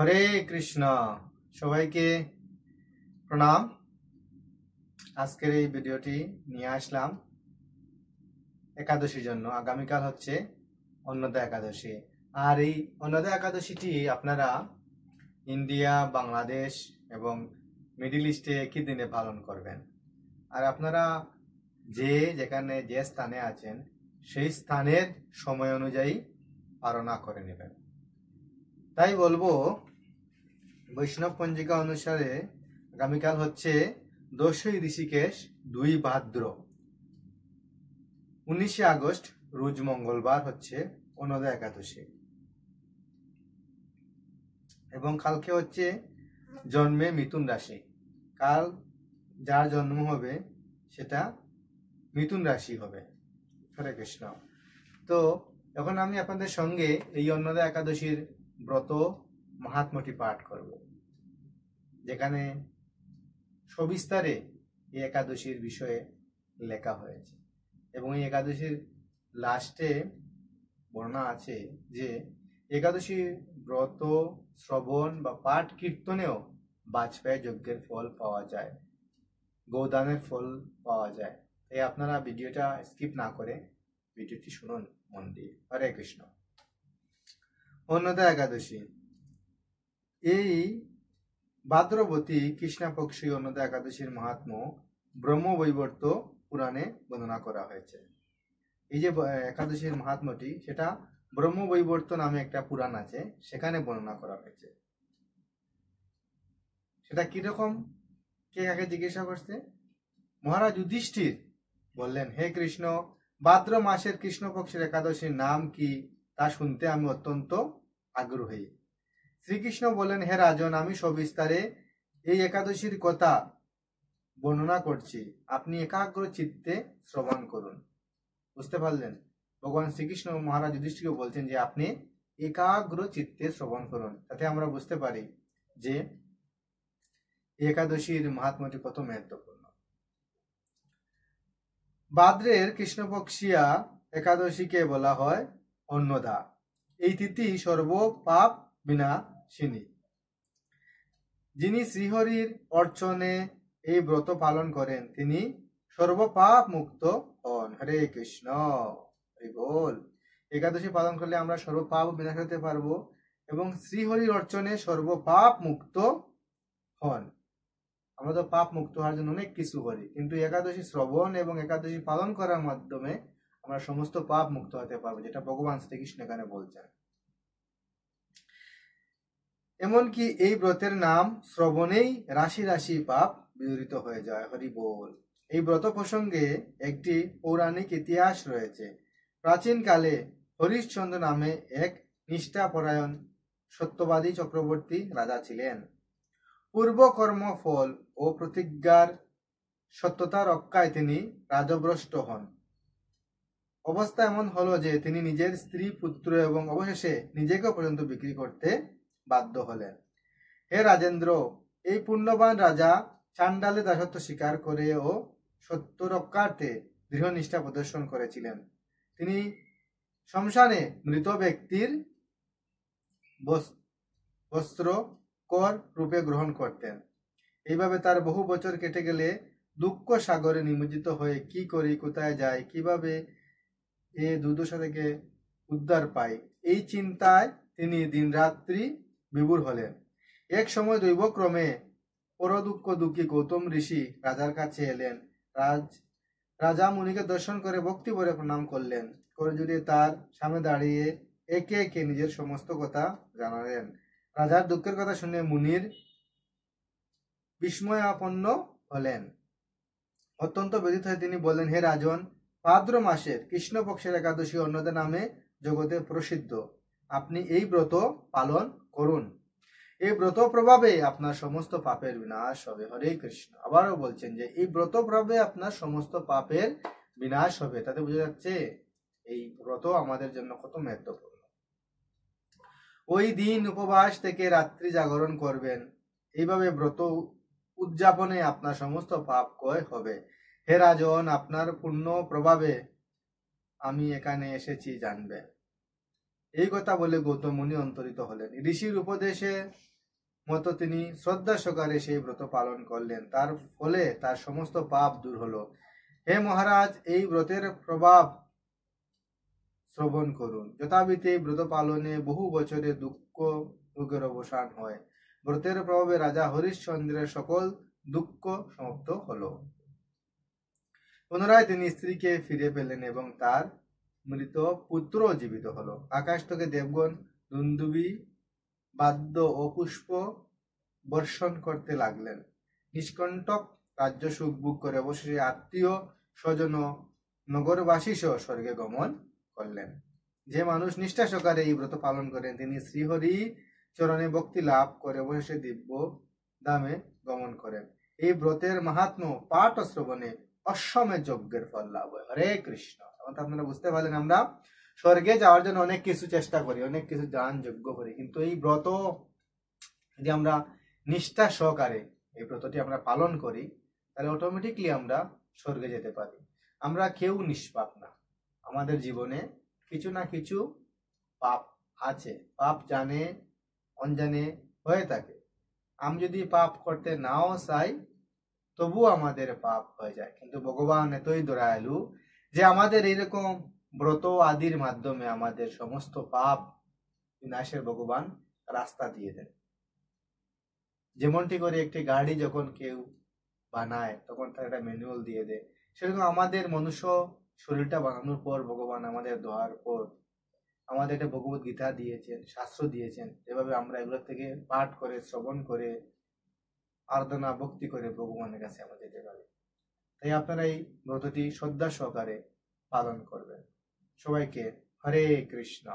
হরে কৃষ্ণ। সবাইকে প্রণাম। আজকের এই ভিডিওটি নিয়ে আসলাম একাদশীর জন্য। আগামীকাল হচ্ছে অন্নদা একাদশী। আর এই অন্নদা একাদশীটি আপনারা ইন্ডিয়া, বাংলাদেশ এবং মিডিল ইস্টে একই দিনে পালন করবেন। আর আপনারা যেখানে যে স্থানে আছেন সেই স্থানের সময় অনুযায়ী পালনা করে নেবেন। তাই বলবো, বৈষ্ণব পঞ্জিকা অনুসারে আগামীকাল হচ্ছে 10ই ঋষিকেশ, 2 ভাদ্র, 19শে আগস্ট, রোজ মঙ্গলবার হচ্ছে অন্নদা একাদশী। এবং কালকে হচ্ছে জন্মে মিথুন রাশি। কাল যার জন্ম হবে সেটা মিথুন রাশি হবে। হরে কৃষ্ণ। তো এখন আমি আপনাদের সঙ্গে এই অন্নদা একাদশীর ব্রত মাহাত্ম্যটি পাঠ করব, যেখানে সবিস্তারে এই একাদশীর বিষয়ে লেখা হয়েছে। এবং এই একাদশীর লাস্টে বর্ণনা আছে যে একাদশী ব্রত শ্রবণ বা পাঠ কীর্তনেও বাজপেয়ী যজ্ঞের ফল পাওয়া যায়, গোদানের ফল পাওয়া যায়। তাই আপনারা ভিডিওটা স্কিপ না করে ভিডিওটি শুনুন মন দিয়ে। হরে কৃষ্ণ। অন্নদা একাদশী এই ভাদ্রবতী কৃষ্ণপক্ষী অন্নদা একাদশীর মাহাত্ম্য ব্রহ্মবৈবর্ত পুরাণে বর্ণনা করা হয়েছে। এই যে একাদশীর মাহাত্ম্যটি, সেটা ব্রহ্মবৈবর্ত নামে একটা পুরাণ আছে, সেখানে বর্ণনা করা হয়েছে। সেটা কিরকম, কে কাকে জিজ্ঞাসা করছে? মহারাজ যুধিষ্ঠির বললেন, হে কৃষ্ণ, ভাদ্র মাসের কৃষ্ণপক্ষের একাদশীর নাম কি তা শুনতে আমি অত্যন্ত আগ্রহী। শ্রীকৃষ্ণ বললেন, হে রাজন, আমি সবিস্তারে এই একাদশীর কথা বর্ণনা করছি, আপনি একাগ্র চিত্তে শ্রবণ করুন। বুঝতে পারলেন? ভগবান শ্রীকৃষ্ণ মহারাজ যুধিষ্ঠিরকে বলছেন যে আপনি একাগ্র চিত্তে শ্রবণ করুন। তাতে আমরা বুঝতে পারি যে একাদশীর মাহাত্ম্যটি কত মহত্বপূর্ণ। ভাদ্রের কৃষ্ণপক্ষিয়া একাদশীকে বলা হয় অন্নদা। এই তিথি সর্ব পাপ বিনাশিনী। যিনি শ্রীহরির অর্চনে এই ব্রত পালন করেন তিনি সর্বপাপ মুক্ত হন। হরে কৃষ্ণ। হরি বল। একাদশী পালন করলে আমরা সর্বপাপ বিনাশ হতে পারবো এবং শ্রীহরির অর্চনে সর্বপাপ মুক্ত হন। আমরা তো পাপ মুক্ত হওয়ার জন্য অনেক কিছু করি, কিন্তু একাদশী শ্রবণ এবং একাদশী পালন করার মাধ্যমে আমরা সমস্ত পাপ মুক্ত হতে পারবো, যেটা ভগবান শ্রীকৃষ্ণ এখানে বলছেন। এমনকি এই ব্রতের নাম শ্রবণেই রাশি রাশি পাপ বিদূরিত হয়ে যায়। হরি বল। এই ব্রত প্রসঙ্গে একটি পৌরাণিক ইতিহাস রয়েছে। প্রাচীনকালে হরিশ্চন্দ্র নামে এক নিষ্ঠাপরায়ণ সত্যবাদী চক্রবর্তী রাজা ছিলেন। পূর্বকর্ম ফল ও প্রতিজ্ঞার সত্যতা রক্ষায় তিনি রাজভ্রষ্ট হন। অবস্থা এমন হলো যে তিনি নিজের স্ত্রী, পুত্র এবং অবশেষে নিজেকে পর্যন্ত বিক্রি করতে বাধ্য হলেন। হে রাজেন্দ্র, এই পুণ্যবান রাজা চাণ্ডালে দাসত্ব স্বীকার করে ও সত্য রক্ষার্থে দৃঢ় নিষ্ঠা প্রদর্শন করেছিলেন। তিনি শ্মশানে মৃত ব্যক্তির বস্ত্র কর রূপে গ্রহণ করতেন। এইভাবে তার বহু বছর কেটে গেলে দুঃখ সাগরে নিমজ্জিত হয়ে কি করি, কোথায় যাই, কিভাবে এ দুর্দশা থেকে উদ্ধার পাই, এই চিন্তায় তিনি দিনরাত্রি বিভোর হলেন। এক সময় দৈবক্রমে পরদুঃখ দুঃখী গৌতম ঋষি রাজার কাছে এলেন। রাজা মুনিকে দর্শন করে ভক্তি ভরে প্রণাম করলেন। করে জুড়িয়ে তার সামনে দাঁড়িয়ে একে একে নিজের সমস্ত কথা জানালেন। রাজার দুঃখের কথা শুনে মুনির বিস্ময়াপন্ন হলেন। অত্যন্ত ব্যথিত হয়ে তিনি বললেন, হে রাজন, ভাদ্র মাসের কৃষ্ণপক্ষের একাদশী অন্নদা নামে জগতে প্রসিদ্ধ। আপনি এই ব্রত পালন করুন। এই ব্রত প্রভাবে আপনার সমস্ত পাপের বিনাশ হবে। হরে কৃষ্ণ। আবারও বলছেন যে এই ব্রত প্রভাবে আপনার সমস্ত পাপের বিনাশ হবে। তাতে বোঝা যাচ্ছে এই ব্রত আমাদের জন্য কত মহত্বপূর্ণ। ওই দিন উপবাস থেকে রাত্রি জাগরণ করবেন। এইভাবে ব্রত উদযাপনে আপনার সমস্ত পাপ ক্ষয় হবে। হে রাজন, আপনার পুণ্য প্রভাবে আমি এখানে এসেছি জানবেন। এই কথা বলে গৌতম মুনি অন্তরিত হলেন। ঋষির উপদেশে মতো তিনি শ্রদ্ধা সহকারে সেই ব্রত পালন করলেন। তার ফলে তার সমস্ত পাপ দূর হলো। হে মহারাজ, এই ব্রতের প্রভাব শ্রবণ করুন। যথাবিধি এই ব্রত পালনে বহু বছরে দুঃখ রোগের অবসান হয়। ব্রতের প্রভাবে রাজা হরিশ্চন্দ্রের সকল দুঃখ সমাপ্ত হলো। পুনরায় তিনি স্ত্রীকে ফিরে পেলেন এবং তার মৃত পুত্র জীবিত হলো। আকাশ থেকে দেবগণ দুন্দুবি বাদ্য ও পুষ্প বর্ষণ করতে লাগলেন। নিষ্কণ্টক রাজ্য সুখ ভোগ করে অবশেষে আত্মীয় স্বজন নগরবাসী সহ স্বর্গে গমন করলেন। যে মানুষ নিষ্ঠা সহকারে এই ব্রত পালন করেন তিনি শ্রীহরি চরণে ভক্তি লাভ করে অবশেষে দিব্য ধামে গমন করেন। এই ব্রতের মাহাত্ম্য পাঠ ও শ্রবণে অশ্বমেধ যজ্ঞের ফল লাভ হয়। হরে কৃষ্ণ। আপনারা বুঝতে পারলেন, আমরা স্বর্গে যাওয়ার জন্য অনেক কিছু চেষ্টা করি, অনেক কিছু দান যজ্ঞ করি, কিন্তু এই ব্রত যদি আমরা নিষ্ঠা সহকারে এই ব্রতটি আমরা পালন করি তাহলে অটোমেটিকলি আমরা স্বর্গে যেতে পারি। আমরা কেউ নিষ্পাপ না, আমাদের জীবনে কিছু না কিছু পাপ আছে, পাপ জানে অনজানে হয়ে থাকে। আমি যদি পাপ করতে নাও চাই তবু আমাদের পাপ হয়ে যায়, কিন্তু ভগবান এতই দয়ালু যে আমাদের এইরকম ব্রত আদির মাধ্যমে আমাদের সমস্ত পাপ বিনাশের ভগবান রাস্তা দিয়ে দেন। যেমনটি করে একটি গাড়ি যখন কেউ বানায় তখন তার একটা ম্যানুয়াল দিয়ে দেয়, সেরকম আমাদের মনুষ্য শরীরটা বানানোর পর ভগবান আমাদের দোয়ার পর আমাদের একটা ভগবত গীতা দিয়েছেন, শাস্ত্র দিয়েছেন, যেভাবে আমরা এগুলো থেকে পাঠ করে শ্রবণ করে আরাধনা ভক্তি করে ভগবানের কাছে আমরা যেতে পারি। তাই আপনারা এই ব্রতটি শ্রদ্ধা সহকারে পালন করবেন। সবাইকে হরে কৃষ্ণ।